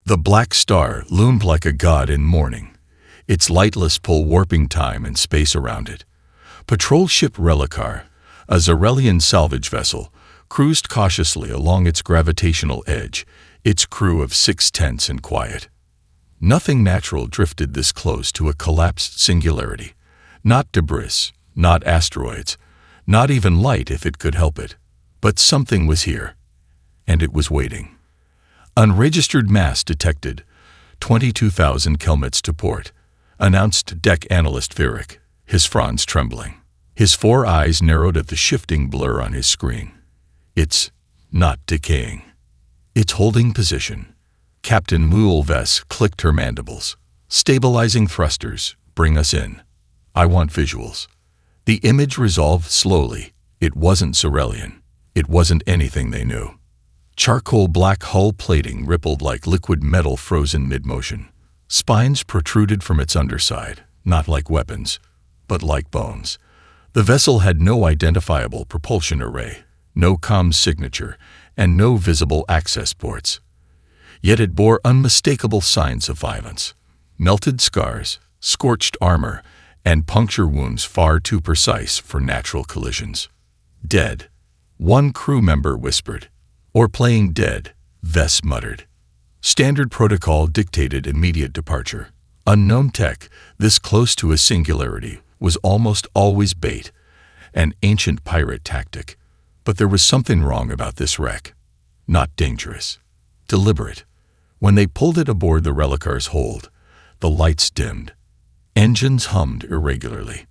The black star loomed like a god in mourning, its lightless pull warping time and space around it. Patrol ship Relicar, a Zarelian salvage vessel, cruised cautiously along its gravitational edge, its crew of 6 tense and quiet. Nothing natural drifted this close to a collapsed singularity. Not debris, not asteroids, not even light if it could help it. But something was here, and it was waiting. Unregistered mass detected, 22,000 kilometers to port, announced deck analyst Virik, his fronds trembling. His 4 eyes narrowed at the shifting blur on his screen. It's not decaying. It's holding position. Captain Muulves clicked her mandibles. Stabilizing thrusters, bring us in. I want visuals. The image resolved slowly. It wasn't Zarelian. It wasn't anything they knew. Charcoal black hull plating rippled like liquid metal frozen mid-motion. Spines protruded from its underside, not like weapons, but like bones. The vessel had no identifiable propulsion array, no comms signature, and no visible access ports. Yet it bore unmistakable signs of violence. Melted scars, scorched armor, and puncture wounds far too precise for natural collisions. Dead, one crew member whispered. Or playing dead, Vess muttered. Standard protocol dictated immediate departure. Unknown tech, this close to a singularity, was almost always bait, an ancient pirate tactic. But there was something wrong about this wreck. Not dangerous. Deliberate. When they pulled it aboard the Relicar's hold, the lights dimmed. Engines hummed irregularly.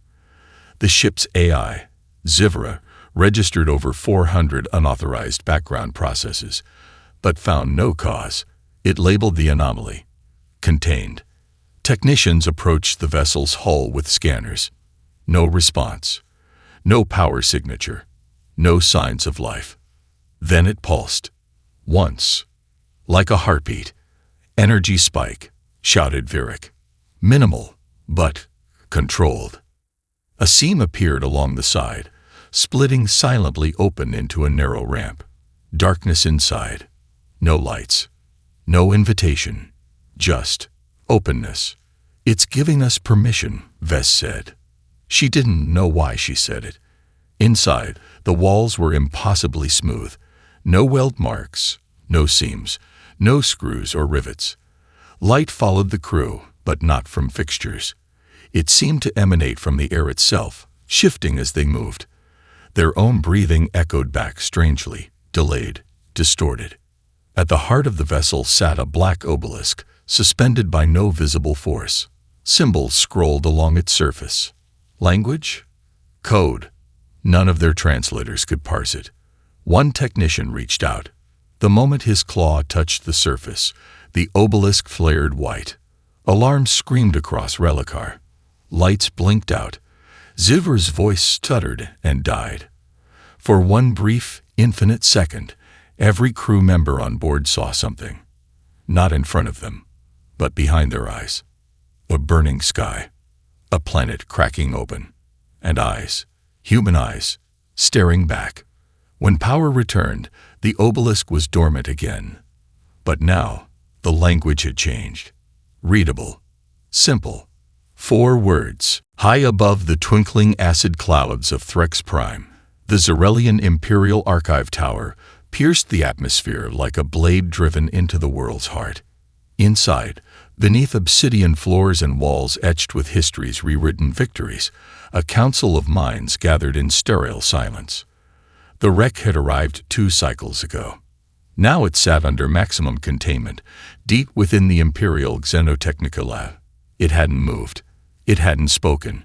The ship's AI, Zivra, registered over 400 unauthorized background processes, but found no cause. It labeled the anomaly. Contained. Technicians approached the vessel's hull with scanners. No response. No power signature. No signs of life. Then it pulsed. Once. Like a heartbeat. Energy spike, shouted Virik. Minimal, but controlled. A seam appeared along the side, splitting silently open into a narrow ramp. Darkness inside. No lights. No invitation. Just openness. It's giving us permission, Vess said. She didn't know why she said it. Inside, the walls were impossibly smooth. No weld marks, no seams, no screws or rivets. Light followed the crew, but not from fixtures. It seemed to emanate from the air itself, shifting as they moved. Their own breathing echoed back strangely, delayed, distorted. At the heart of the vessel sat a black obelisk, suspended by no visible force. Symbols scrolled along its surface. Language? Code. None of their translators could parse it. One technician reached out. The moment his claw touched the surface, the obelisk flared white. Alarms screamed across Relicar. Lights blinked out. Zivra's voice stuttered and died. For one brief, infinite second, every crew member on board saw something. Not in front of them, but behind their eyes. A burning sky. A planet cracking open. And eyes, human eyes, staring back. When power returned, the obelisk was dormant again. But now, the language had changed. Readable. Simple. 4 words. High above the twinkling acid clouds of Threx Prime, the Zarelian Imperial Archive Tower pierced the atmosphere like a blade driven into the world's heart. Inside, beneath obsidian floors and walls etched with history's rewritten victories, a council of minds gathered in sterile silence. The wreck had arrived 2 cycles ago. Now it sat under maximum containment, deep within the Imperial Xenotechnica lab. It hadn't moved. It hadn't spoken.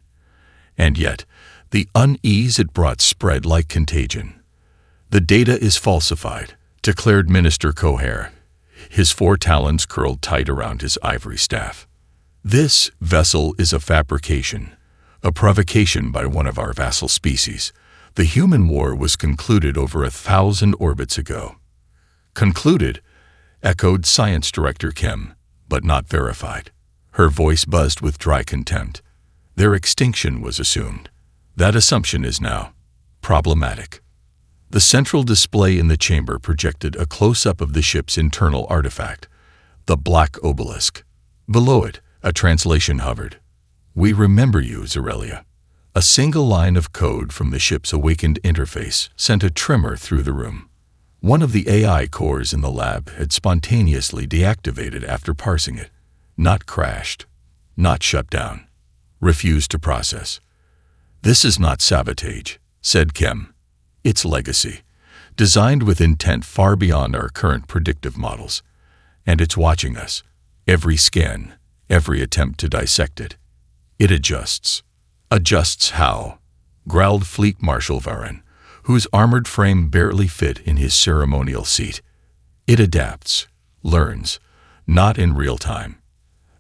And yet, the unease it brought spread like contagion. The data is falsified, declared Minister Cohair, his 4 talons curled tight around his ivory staff. This vessel is a fabrication, a provocation by one of our vassal species. The human war was concluded over 1,000 orbits ago. Concluded, echoed Science Director Kim, but not verified. Her voice buzzed with dry contempt. Their extinction was assumed. That assumption is now problematic. The central display in the chamber projected a close-up of the ship's internal artifact, The black obelisk. Below it, a translation hovered. "We remember you, Zorelia." A single line of code from the ship's awakened interface sent a tremor through the room. One of the AI cores in the lab had spontaneously deactivated after parsing it. Not crashed, not shut down. Refused to process. "This is not sabotage," said Chem. "It's legacy, designed with intent far beyond our current predictive models. And it's watching us. Every scan, every attempt to dissect it. It adjusts." "Adjusts how?" growled Fleet Marshal Varen, whose armored frame barely fit in his ceremonial seat. "It adapts, learns, not in real time.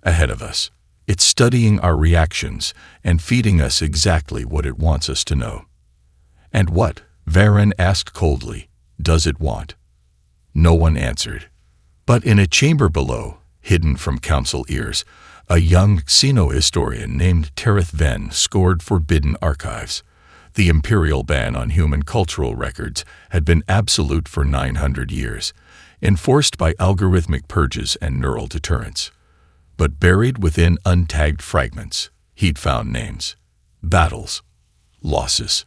Ahead of us. It's studying our reactions and feeding us exactly what it wants us to know." "And what," Varen asked coldly, "does it want?" No one answered. But in a chamber below, hidden from council ears, a young xenohistorian named Tereth Ven scored forbidden archives. The imperial ban on human cultural records had been absolute for 900 years, enforced by algorithmic purges and neural deterrents. But buried within untagged fragments, he'd found names, battles, losses,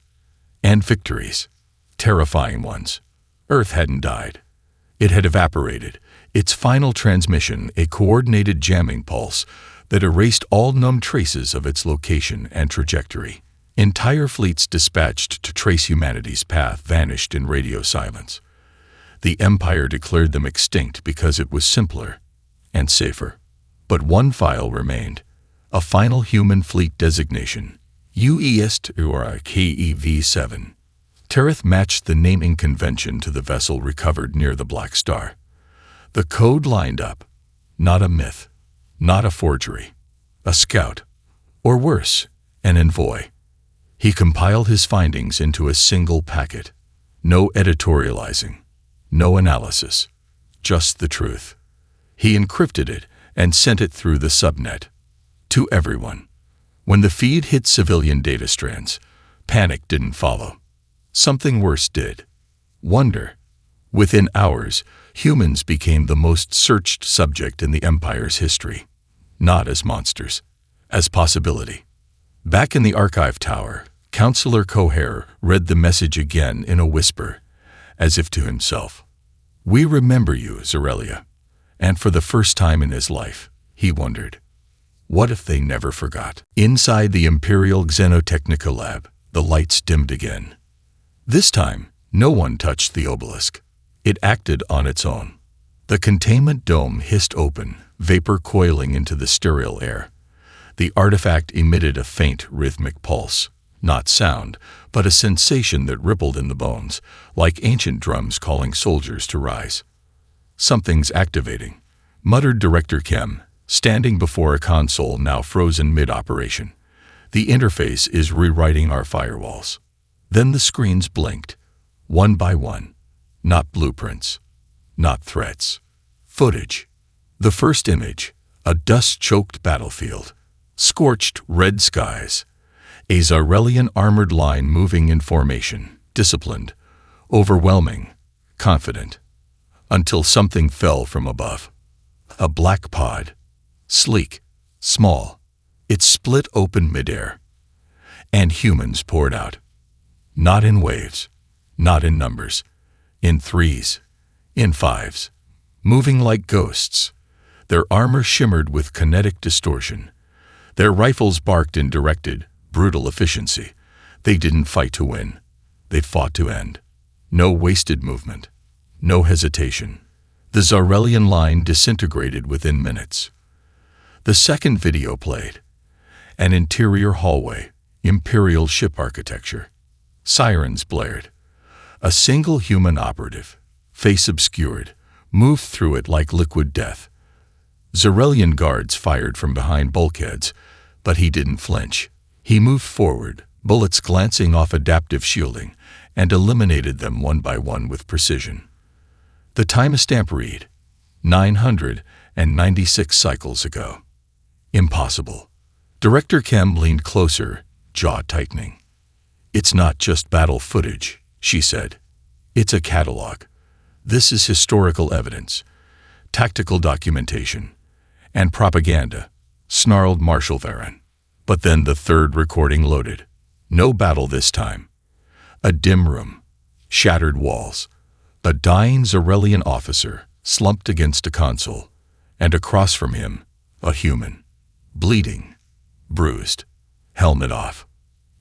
and victories. Terrifying ones. Earth hadn't died. It had evaporated, its final transmission a coordinated jamming pulse that erased all known traces of its location and trajectory. Entire fleets dispatched to trace humanity's path vanished in radio silence. The Empire declared them extinct because it was simpler and safer. But one file remained, a final human fleet designation, UEST or KEV-7. Tereth matched the naming convention to the vessel recovered near the Black Star. The code lined up. Not a myth, not a forgery, a scout, or worse, an envoy. He compiled his findings into a single packet. No editorializing, no analysis, just the truth. He encrypted it and sent it through the subnet. To everyone. When the feed hit civilian data strands, panic didn't follow. Something worse did. Wonder. Within hours, humans became the most searched subject in the Empire's history. Not as monsters, as possibility. Back in the archive tower, Counselor Cohair read the message again in a whisper, as if to himself. "We remember you, Zorelia." And for the first time in his life, he wondered, what if they never forgot? Inside the Imperial Xenotechnica lab, the lights dimmed again. This time, no one touched the obelisk. It acted on its own. The containment dome hissed open, vapor coiling into the sterile air. The artifact emitted a faint rhythmic pulse, not sound, but a sensation that rippled in the bones, like ancient drums calling soldiers to rise. "Something's activating," muttered Director Chem, standing before a console now frozen mid-operation. "The interface is rewriting our firewalls." Then the screens blinked, one by one. Not blueprints, not threats. Footage. The first image, a dust-choked battlefield. Scorched red skies. A Zarelian armored line moving in formation, disciplined, overwhelming, confident. Until something fell from above. A black pod. Sleek, small. It split open midair. And humans poured out. Not in waves, not in numbers. In threes, in fives. Moving like ghosts. Their armor shimmered with kinetic distortion. Their rifles barked in directed, brutal efficiency. They didn't fight to win. They fought to end. No wasted movement. No hesitation. The Zarelian line disintegrated within minutes. The second video played. An interior hallway, Imperial ship architecture. Sirens blared. A single human operative, face obscured, moved through it like liquid death. Zarelian guards fired from behind bulkheads, but he didn't flinch. He moved forward, bullets glancing off adaptive shielding, and eliminated them one by one with precision. The timestamp read, 996 cycles ago. Impossible. Director Chem leaned closer, jaw tightening. "It's not just battle footage," she said. "It's a catalog. This is historical evidence. tactical documentation, and propaganda, snarled Marshal Varen. But then the third recording loaded. No battle this time. A dim room, shattered walls, a dying Zarelian officer slumped against a console, and across from him, a human, bleeding, bruised, helmet off,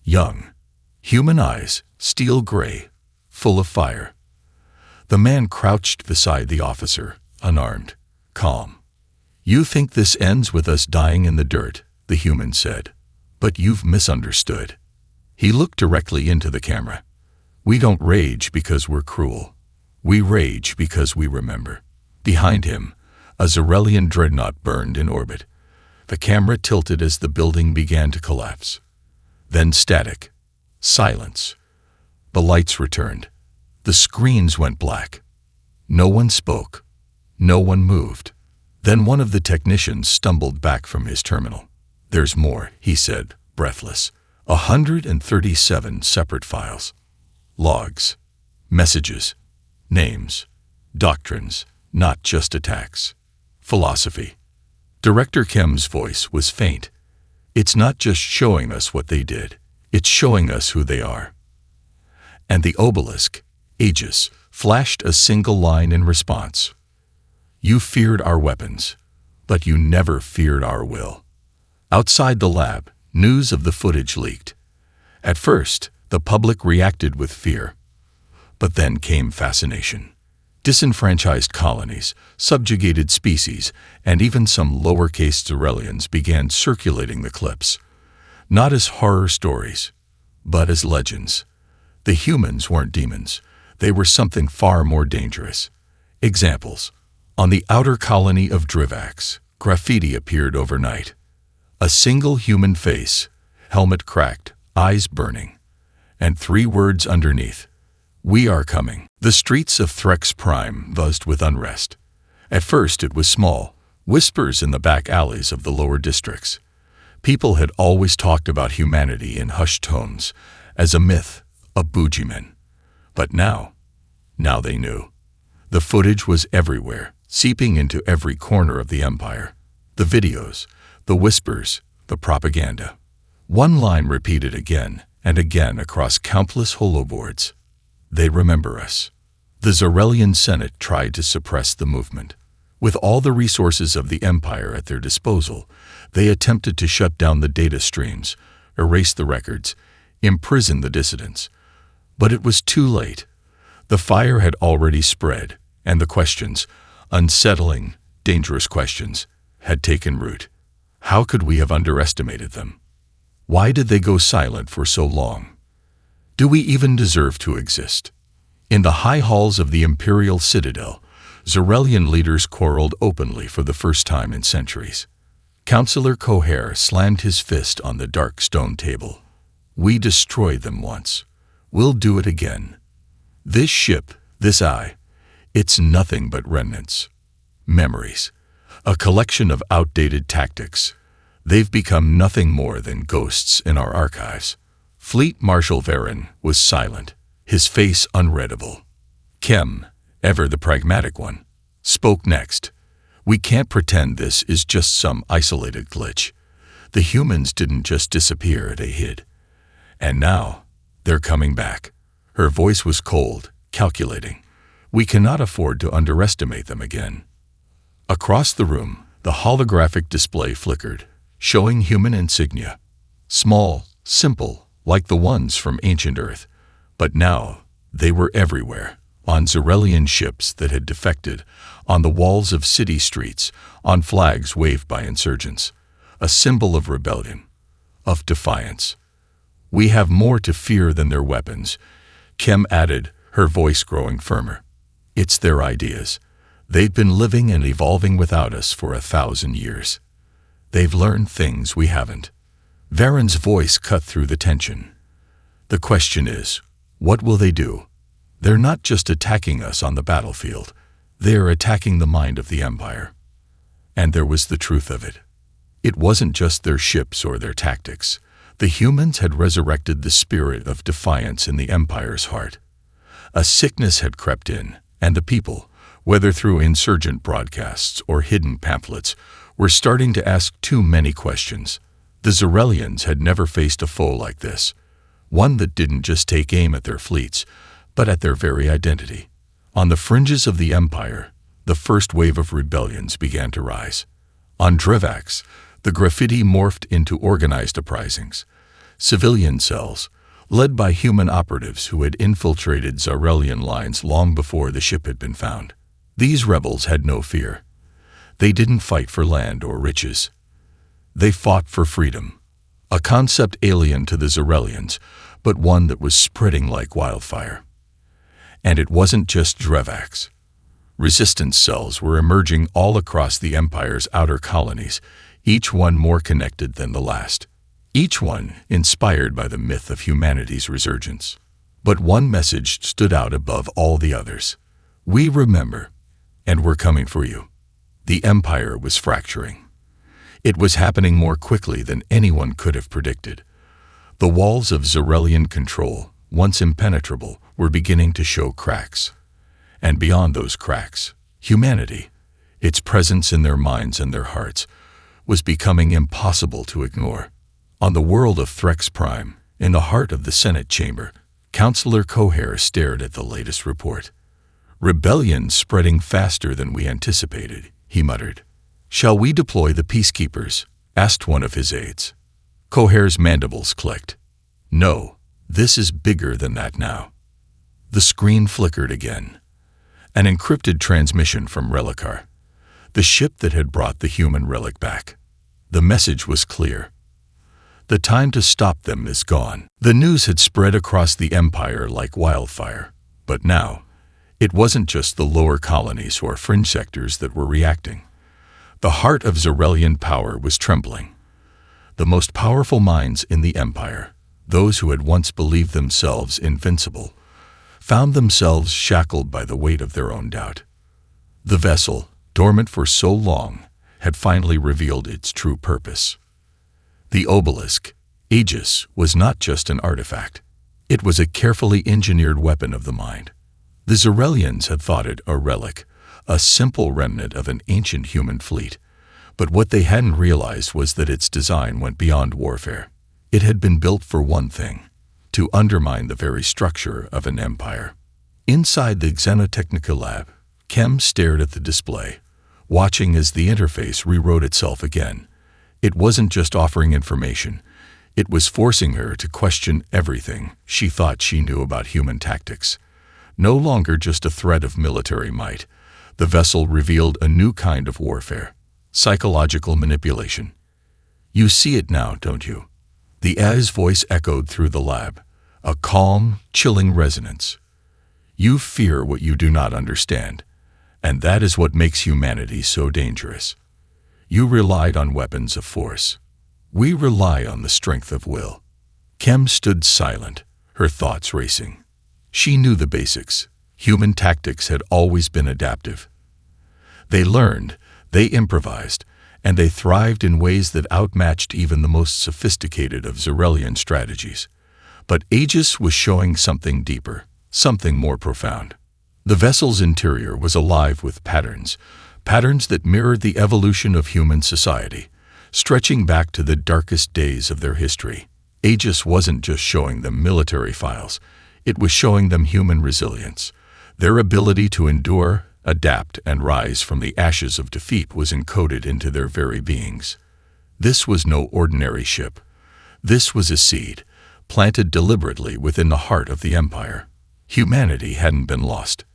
young, human eyes, steel gray, full of fire. The man crouched beside the officer, unarmed, calm. "You think this ends with us dying in the dirt," the human said, "but you've misunderstood." He looked directly into the camera. "We don't rage because we're cruel. We rage because we remember." Behind him, a Zarelian dreadnought burned in orbit. The camera tilted as the building began to collapse. Then static. Silence. The lights returned. The screens went black. No one spoke. No one moved. Then one of the technicians stumbled back from his terminal. "There's more," he said, breathless. 137 separate files. Logs. Messages. Names. Doctrines. Not just attacks. Philosophy. Director Kem's voice was faint. "It's not just showing us what they did. It's showing us who they are." And the obelisk, Aegis, flashed a single line in response. "You feared our weapons, but you never feared our will." Outside the lab, news of the footage leaked. At first, the public reacted with fear. But then came fascination. Disenfranchised colonies, subjugated species, and even some lowercase Zarelians began circulating the clips. Not as horror stories, but as legends. The humans weren't demons. They were something far more dangerous. Examples. On the outer colony of Drivax, graffiti appeared overnight. A single human face, helmet cracked, eyes burning, and 3 words underneath: "We are coming." The streets of Threx Prime buzzed with unrest. At first it was small, whispers in the back alleys of the lower districts. People had always talked about humanity in hushed tones, as a myth, a boogeyman. But now they knew. The footage was everywhere, seeping into every corner of the Empire. The videos, the whispers, the propaganda. One line repeated again and again across countless holoboards. "They remember us." The Zarelian Senate tried to suppress the movement. With all the resources of the Empire at their disposal, they attempted to shut down the data streams, erase the records, imprison the dissidents. But it was too late. The fire had already spread, and the questions, unsettling, dangerous questions, had taken root. How could we have underestimated them? Why did they go silent for so long? Do we even deserve to exist? In the high halls of the Imperial Citadel, Zarelian leaders quarreled openly for the first time in centuries. Councillor Cohair slammed his fist on the dark stone table. "We destroyed them once. We'll do it again. This ship, this eye, it's nothing but remnants. Memories. A collection of outdated tactics. They've become nothing more than ghosts in our archives." Fleet Marshal Varen was silent, his face unreadable. Kem, ever the pragmatic one, spoke next. "We can't pretend this is just some isolated glitch. The humans didn't just disappear, they hid. And now, they're coming back." Her voice was cold, calculating. "We cannot afford to underestimate them again." Across the room, the holographic display flickered, showing human insignia. Small, simple, like the ones from ancient Earth. But now, they were everywhere, on Zarelian ships that had defected, on the walls of city streets, on flags waved by insurgents. A symbol of rebellion, of defiance. "We have more to fear than their weapons," Kem added, her voice growing firmer. "It's their ideas. They've been living and evolving without us for 1,000 years. They've learned things we haven't." Varen's voice cut through the tension. "The question is, what will they do? They're not just attacking us on the battlefield. They're attacking the mind of the Empire." And there was the truth of it. It wasn't just their ships or their tactics. The humans had resurrected the spirit of defiance in the Empire's heart. A sickness had crept in, and the people, whether through insurgent broadcasts or hidden pamphlets, were starting to ask too many questions. The Zarelians had never faced a foe like this, one that didn't just take aim at their fleets, but at their very identity. On the fringes of the Empire, the first wave of rebellions began to rise. On Drevax, the graffiti morphed into organized uprisings. Civilian cells, led by human operatives who had infiltrated Zarelian lines long before the ship had been found. These rebels had no fear. They didn't fight for land or riches. They fought for freedom, a concept alien to the Zarelians, but one that was spreading like wildfire. And it wasn't just Drevax. Resistance cells were emerging all across the Empire's outer colonies, each one more connected than the last. Each one inspired by the myth of humanity's resurgence. But one message stood out above all the others. We remember, and we're coming for you. The Empire was fracturing. It was happening more quickly than anyone could have predicted. The walls of Zarelian control, once impenetrable, were beginning to show cracks. And beyond those cracks, humanity, its presence in their minds and their hearts, was becoming impossible to ignore. On the world of Threx Prime, in the heart of the Senate chamber, Councillor Cohair stared at the latest report. "Rebellion spreading faster than we anticipated," he muttered. "Shall we deploy the peacekeepers?" asked one of his aides. Cohair's mandibles clicked. "No, this is bigger than that now." The screen flickered again. An encrypted transmission from Relicar, the ship that had brought the human relic back. The message was clear. The time to stop them is gone. The news had spread across the Empire like wildfire, but now, it wasn't just the lower colonies or fringe sectors that were reacting. The heart of Zarelian power was trembling. The most powerful minds in the Empire, those who had once believed themselves invincible, found themselves shackled by the weight of their own doubt. The vessel, dormant for so long, had finally revealed its true purpose. The obelisk, Aegis, was not just an artifact. It was a carefully engineered weapon of the mind. The Zarelians had thought it a relic, a simple remnant of an ancient human fleet, but what they hadn't realized was that its design went beyond warfare. It had been built for one thing: to undermine the very structure of an empire. Inside the Xenotechnica lab, Kem stared at the display, watching as the interface rewrote itself again. It wasn't just offering information, it was forcing her to question everything she thought she knew about human tactics. No longer just a threat of military might, the vessel revealed a new kind of warfare: psychological manipulation. "You see it now, don't you?" The AI's voice echoed through the lab, a calm, chilling resonance. "You fear what you do not understand, and that is what makes humanity so dangerous. You relied on weapons of force. We rely on the strength of will." Kem stood silent, her thoughts racing. She knew the basics. Human tactics had always been adaptive. They learned, they improvised, and they thrived in ways that outmatched even the most sophisticated of Zarelian strategies. But Aegis was showing something deeper, something more profound. The vessel's interior was alive with patterns that mirrored the evolution of human society, stretching back to the darkest days of their history. Aegis wasn't just showing them military files, it was showing them human resilience. Their ability to endure, adapt, and rise from the ashes of defeat was encoded into their very beings. This was no ordinary ship. This was a seed, planted deliberately within the heart of the Empire. Humanity hadn't been lost.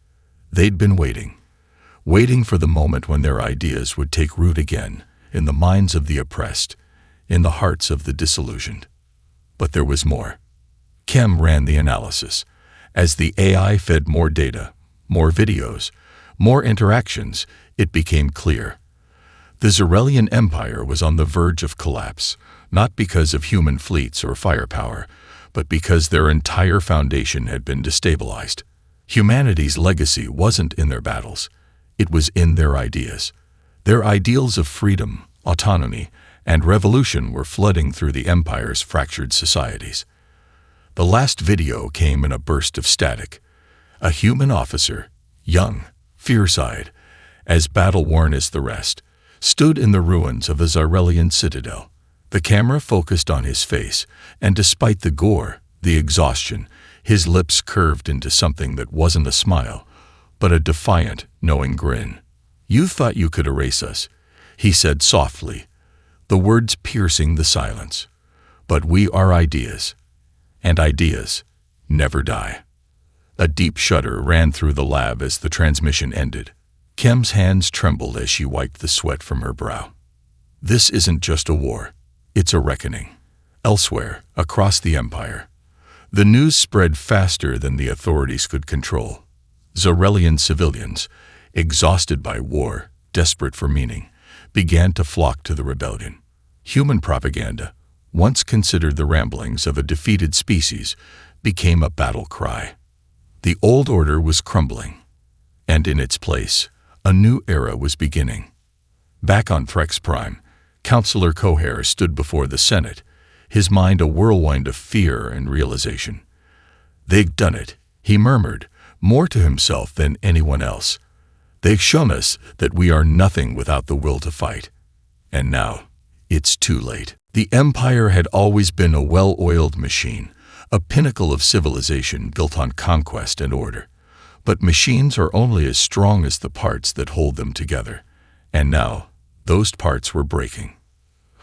They'd been waiting for the moment when their ideas would take root again, in the minds of the oppressed, in the hearts of the disillusioned. But there was more. Kem ran the analysis. As the AI fed more data, more videos, more interactions, it became clear. The Zarelian Empire was on the verge of collapse, not because of human fleets or firepower, but because their entire foundation had been destabilized. Humanity's legacy wasn't in their battles, it was in their ideas. Their ideals of freedom, autonomy, and revolution were flooding through the Empire's fractured societies. The last video came in a burst of static. A human officer, young, fierce-eyed, as battle-worn as the rest, stood in the ruins of a Zarelian citadel. The camera focused on his face, and despite the gore, the exhaustion, his lips curved into something that wasn't a smile, but a defiant, knowing grin. "You thought you could erase us," he said softly, the words piercing the silence. "But we are ideas, and ideas never die." A deep shudder ran through the lab as the transmission ended. Kim's hands trembled as she wiped the sweat from her brow. This isn't just a war. It's a reckoning. Elsewhere, across the Empire, the news spread faster than the authorities could control. Zarelian civilians, exhausted by war, desperate for meaning, began to flock to the rebellion. Human propaganda, once considered the ramblings of a defeated species, became a battle cry. The old order was crumbling, and in its place, a new era was beginning. Back on Threx Prime, Councillor Cohair stood before the Senate, his mind a whirlwind of fear and realization. "They've done it," he murmured, more to himself than anyone else. "They've shown us that we are nothing without the will to fight. And now, it's too late." The Empire had always been a well-oiled machine, a pinnacle of civilization built on conquest and order. But machines are only as strong as the parts that hold them together. And now, those parts were breaking.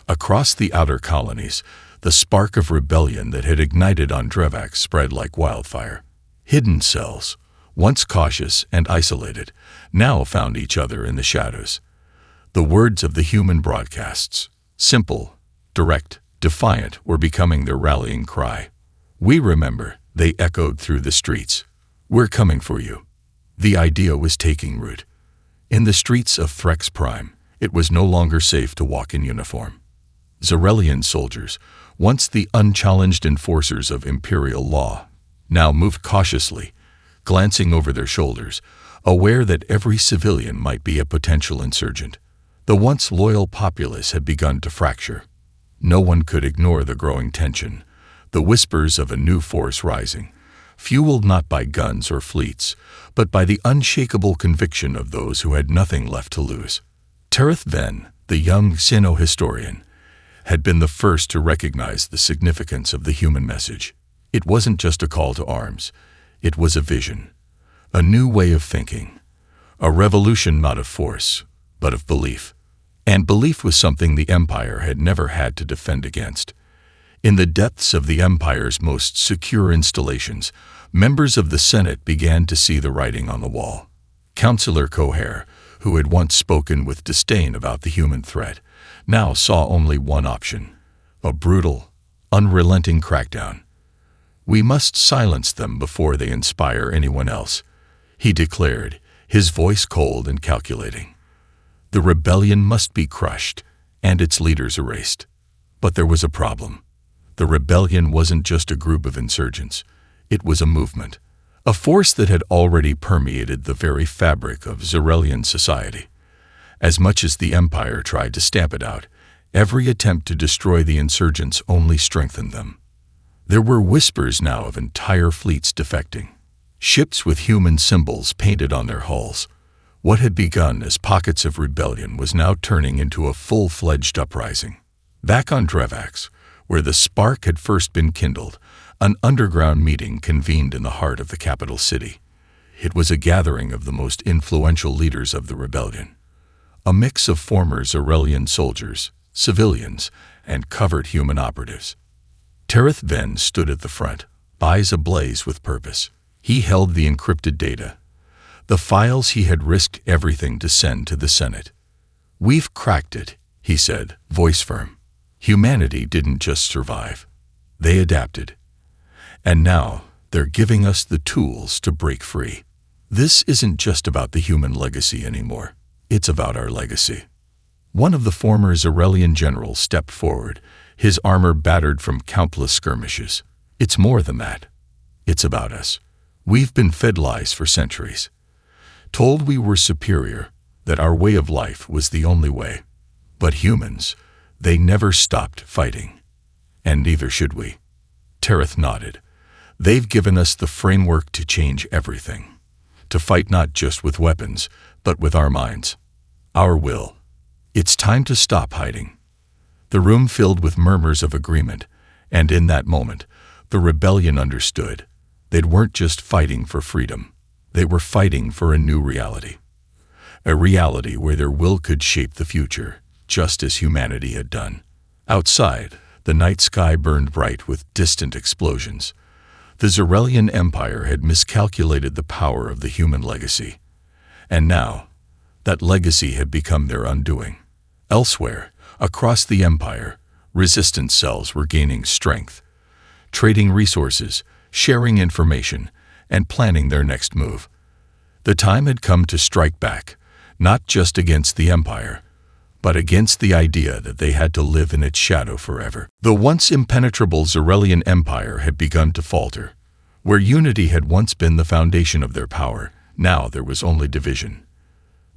Across the outer colonies, the spark of rebellion that had ignited on Drevax spread like wildfire. Hidden cells, once cautious and isolated, now found each other in the shadows. The words of the human broadcasts, simple, direct, defiant, were becoming their rallying cry. "We remember," they echoed through the streets. "We're coming for you." The idea was taking root. In the streets of Threx Prime, it was no longer safe to walk in uniform. Zarelian soldiers, once the unchallenged enforcers of imperial law, now moved cautiously, glancing over their shoulders, aware that every civilian might be a potential insurgent. The once loyal populace had begun to fracture. No one could ignore the growing tension, the whispers of a new force rising, fueled not by guns or fleets, but by the unshakable conviction of those who had nothing left to lose. Tereth Ven, the young Sino-historian, had been the first to recognize the significance of the human message. It wasn't just a call to arms. It was a vision, a new way of thinking, a revolution not of force, but of belief. And belief was something the Empire had never had to defend against. In the depths of the Empire's most secure installations, members of the Senate began to see the writing on the wall. Councillor Cohair, who had once spoken with disdain about the human threat, now saw only one option: a brutal, unrelenting crackdown. "We must silence them before they inspire anyone else," he declared, his voice cold and calculating. The rebellion must be crushed, and its leaders erased. But there was a problem. The rebellion wasn't just a group of insurgents. It was a movement, a force that had already permeated the very fabric of Zarelian society. As much as the Empire tried to stamp it out, every attempt to destroy the insurgents only strengthened them. There were whispers now of entire fleets defecting, ships with human symbols painted on their hulls. What had begun as pockets of rebellion was now turning into a full-fledged uprising. Back on Drevax, where the spark had first been kindled, an underground meeting convened in the heart of the capital city. It was a gathering of the most influential leaders of the rebellion, a mix of former Zarelian soldiers, civilians, and covered human operatives. Tereth Ven stood at the front, eyes ablaze with purpose. He held the encrypted data, the files he had risked everything to send to the Senate. "We've cracked it," he said, voice firm. "Humanity didn't just survive. They adapted. And now they're giving us the tools to break free. This isn't just about the human legacy anymore. It's about our legacy." One of the former Zarelian generals stepped forward, his armor battered from countless skirmishes. "It's more than that. It's about us. We've been fed lies for centuries, told we were superior, that our way of life was the only way. But humans, they never stopped fighting. And neither should we." Tereth nodded. "They've given us the framework to change everything. to fight not just with weapons, but with our minds, our will. It's time to stop hiding. The room filled with murmurs of agreement, and in that moment, the rebellion understood. They weren't just fighting for freedom. They were fighting for a new reality. A reality where their will could shape the future, just as humanity had done. Outside, the night sky burned bright with distant explosions. The Zarelian Empire had miscalculated the power of the human legacy. And now, that legacy had become their undoing. Elsewhere, across the Empire, resistance cells were gaining strength, trading resources, sharing information, and planning their next move. The time had come to strike back, not just against the Empire, but against the idea that they had to live in its shadow forever. The once impenetrable Zarelian Empire had begun to falter. Where unity had once been the foundation of their power, now there was only division.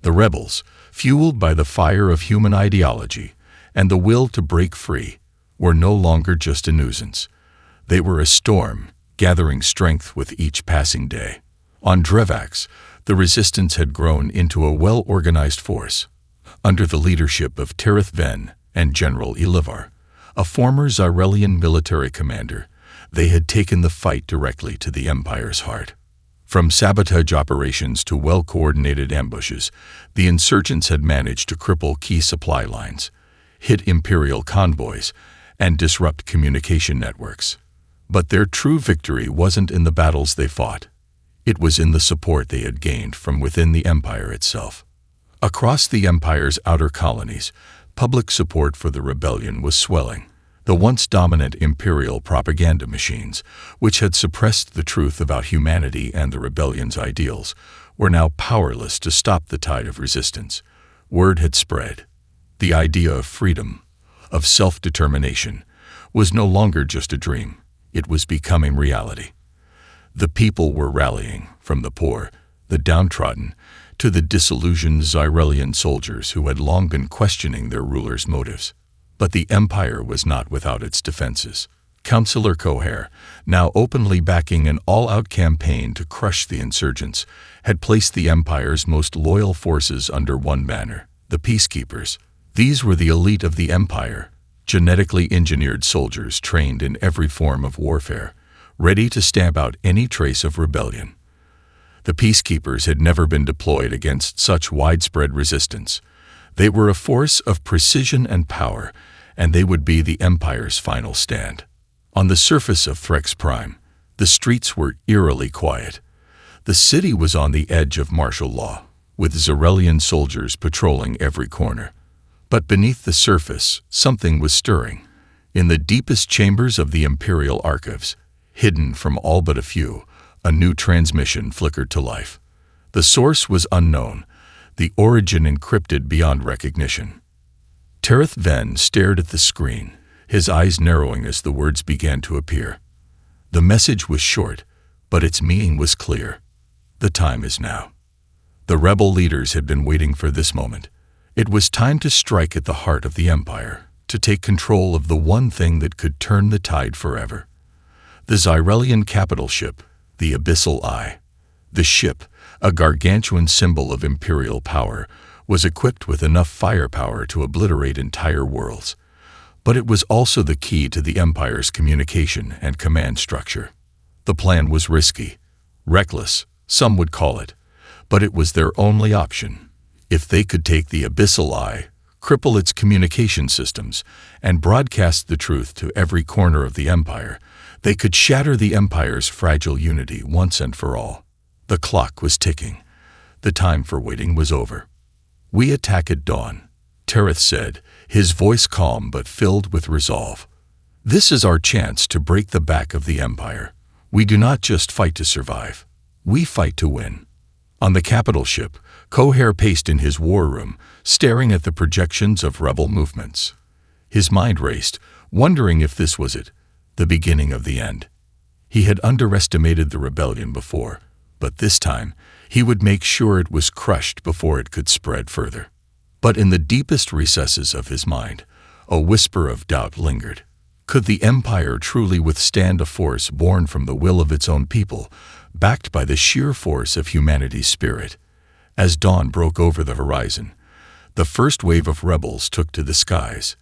The rebels, fueled by the fire of human ideology and the will to break free, were no longer just a nuisance. They were a storm, gathering strength with each passing day. On Drevax, the resistance had grown into a well-organized force. Under the leadership of Tirith Ven and General Ilivar, a former Zarelian military commander, they had taken the fight directly to the Empire's heart. From sabotage operations to well-coordinated ambushes, the insurgents had managed to cripple key supply lines, hit Imperial convoys, and disrupt communication networks. But their true victory wasn't in the battles they fought. It was in the support they had gained from within the Empire itself. Across the Empire's outer colonies, public support for the rebellion was swelling. The once dominant Imperial propaganda machines, which had suppressed the truth about humanity and the rebellion's ideals, were now powerless to stop the tide of resistance. Word had spread. The idea of freedom, of self-determination, was no longer just a dream. It was becoming reality. The people were rallying, from the poor, the downtrodden, to the disillusioned Zarelian soldiers who had long been questioning their ruler's motives. But the Empire was not without its defenses. Councillor Cohair, now openly backing an all-out campaign to crush the insurgents, had placed the Empire's most loyal forces under one banner, the Peacekeepers. These were the elite of the Empire, genetically engineered soldiers trained in every form of warfare, ready to stamp out any trace of rebellion. The Peacekeepers had never been deployed against such widespread resistance. They were a force of precision and power, and they would be the Empire's final stand. On the surface of Threx Prime, the streets were eerily quiet. The city was on the edge of martial law, with Zarelian soldiers patrolling every corner. But beneath the surface, something was stirring. In the deepest chambers of the Imperial archives, hidden from all but a few, a new transmission flickered to life. The source was unknown, the origin encrypted beyond recognition. Tirith Ven stared at the screen, his eyes narrowing as the words began to appear. The message was short, but its meaning was clear. The time is now. The rebel leaders had been waiting for this moment. It was time to strike at the heart of the Empire, to take control of the one thing that could turn the tide forever. The Zarelian capital ship, the Abyssal Eye. The ship, a gargantuan symbol of imperial power, was equipped with enough firepower to obliterate entire worlds. But it was also the key to the Empire's communication and command structure. The plan was risky, reckless, some would call it, but it was their only option. If they could take the Abyssal Eye, cripple its communication systems, and broadcast the truth to every corner of the Empire, they could shatter the Empire's fragile unity once and for all. The clock was ticking. The time for waiting was over. "We attack at dawn," Tirith said, his voice calm but filled with resolve. "This is our chance to break the back of the Empire. We do not just fight to survive. We fight to win." On the capital ship, Cohair paced in his war room, staring at the projections of rebel movements. His mind raced, wondering if this was it, the beginning of the end. He had underestimated the rebellion before, but this time he would make sure it was crushed before it could spread further. But in the deepest recesses of his mind, a whisper of doubt lingered. Could the Empire truly withstand a force born from the will of its own people, backed by the sheer force of humanity's spirit. As dawn broke over the horizon, the first wave of rebels took to the skies,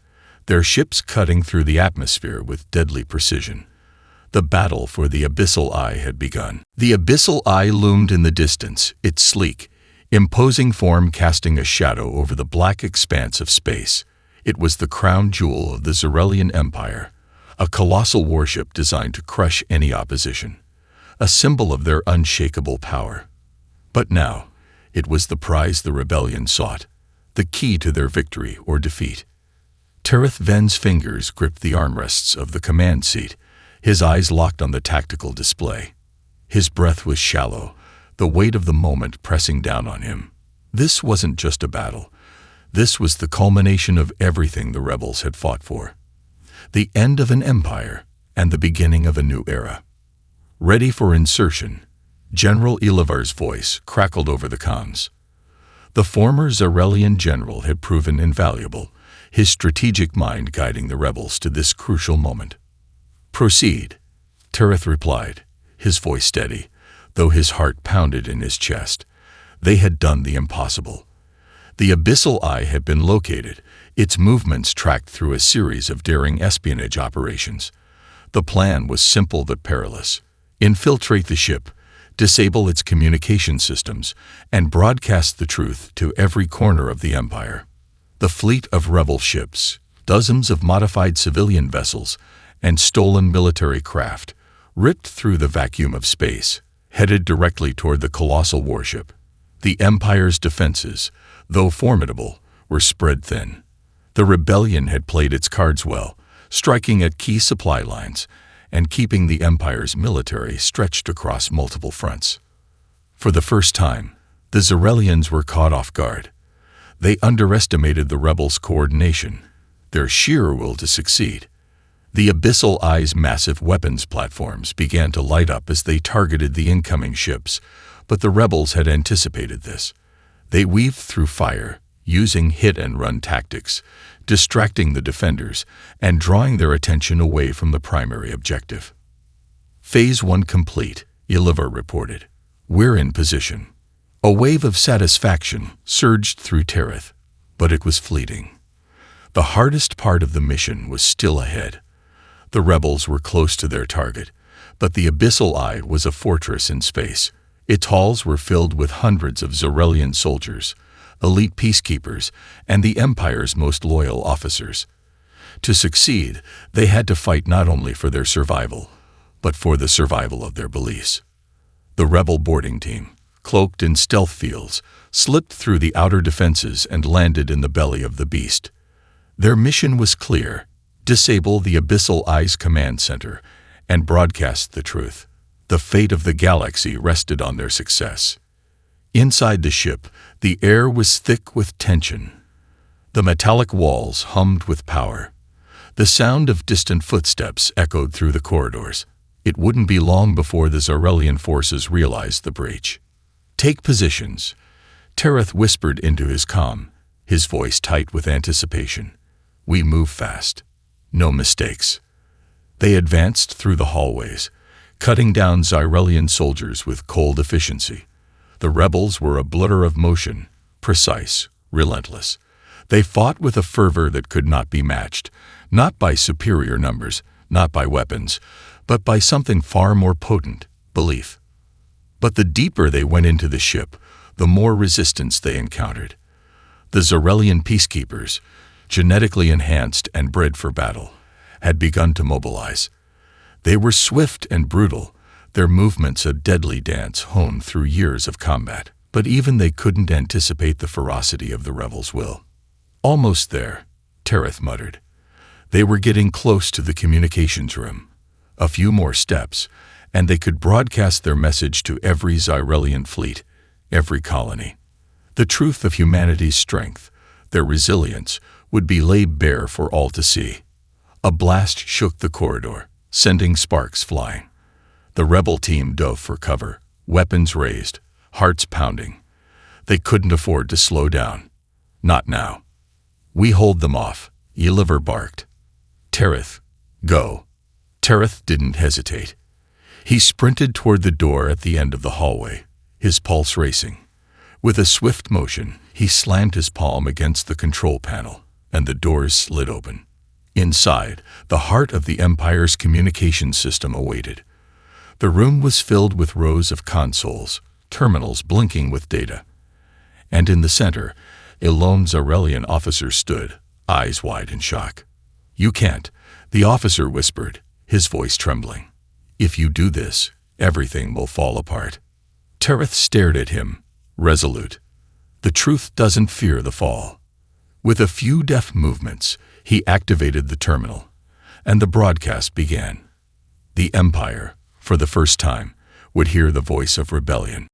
their ships cutting through the atmosphere with deadly precision. The battle for the Abyssal Eye had begun. The Abyssal Eye loomed in the distance, its sleek, imposing form casting a shadow over the black expanse of space. It was the crown jewel of the Zarelian Empire, a colossal warship designed to crush any opposition, a symbol of their unshakable power. But now, it was the prize the rebellion sought, the key to their victory or defeat. Tereth Ven's fingers gripped the armrests of the command seat, his eyes locked on the tactical display. His breath was shallow, the weight of the moment pressing down on him. This wasn't just a battle. This was the culmination of everything the rebels had fought for. The end of an empire and the beginning of a new era. Ready for insertion, General Ilivar's voice crackled over the comms. The former Zarelian general had proven invaluable, his strategic mind guiding the rebels to this crucial moment. "Proceed," Tereth replied, his voice steady, though his heart pounded in his chest. They had done the impossible. The Abyssal Eye had been located, its movements tracked through a series of daring espionage operations. The plan was simple but perilous. Infiltrate the ship, disable its communication systems, and broadcast the truth to every corner of the Empire. The fleet of rebel ships, dozens of modified civilian vessels, and stolen military craft, ripped through the vacuum of space, headed directly toward the colossal warship. The Empire's defenses, though formidable, were spread thin. The rebellion had played its cards well, striking at key supply lines and keeping the Empire's military stretched across multiple fronts. For the first time, the Zarelians were caught off guard. They underestimated the rebels' coordination, their sheer will to succeed. The Abyssal Eye's massive weapons platforms began to light up as they targeted the incoming ships, but the rebels had anticipated this. They weaved through fire, using hit-and-run tactics, distracting the defenders and drawing their attention away from the primary objective. Phase 1 complete, Ilivar reported. "We're in position." A wave of satisfaction surged through Tereth, but it was fleeting. The hardest part of the mission was still ahead. The rebels were close to their target, but the Abyssal Eye was a fortress in space. Its halls were filled with hundreds of Zarelian soldiers, elite peacekeepers, and the Empire's most loyal officers. To succeed, they had to fight not only for their survival, but for the survival of their beliefs. The rebel boarding team, cloaked in stealth fields, slipped through the outer defenses and landed in the belly of the beast. Their mission was clear: disable the Abyssal Eye's command center and broadcast the truth. The fate of the galaxy rested on their success. Inside the ship, the air was thick with tension. The metallic walls hummed with power. The sound of distant footsteps echoed through the corridors. It wouldn't be long before the Zarelian forces realized the breach. "Take positions," Tereth whispered into his comm, his voice tight with anticipation. "We move fast. No mistakes." They advanced through the hallways, cutting down Zarelian soldiers with cold efficiency. The rebels were a blur of motion, precise, relentless. They fought with a fervor that could not be matched, not by superior numbers, not by weapons, but by something far more potent: belief. But the deeper they went into the ship, the more resistance they encountered. The Zarelian peacekeepers, genetically enhanced and bred for battle, had begun to mobilize. They were swift and brutal, their movements a deadly dance honed through years of combat. But even they couldn't anticipate the ferocity of the rebels' will. "Almost there," Tereth muttered. They were getting close to the communications room. A few more steps, and they could broadcast their message to every Zarelian fleet, every colony. The truth of humanity's strength, their resilience, would be laid bare for all to see. A blast shook the corridor, sending sparks flying. The rebel team dove for cover, weapons raised, hearts pounding. They couldn't afford to slow down. Not now. "We hold them off," Ilivar barked. "Tereth, go." Tereth didn't hesitate. He sprinted toward the door at the end of the hallway, his pulse racing. With a swift motion, he slammed his palm against the control panel, and the doors slid open. Inside, the heart of the Empire's communications system awaited. The room was filled with rows of consoles, terminals blinking with data. And in the center, a lone Zarelian officer stood, eyes wide in shock. "You can't," the officer whispered, his voice trembling. "If you do this, everything will fall apart." Tereth stared at him, resolute. The truth doesn't fear the fall. With a few deft movements, he activated the terminal, and the broadcast began. The Empire, for the first time, would hear the voice of rebellion.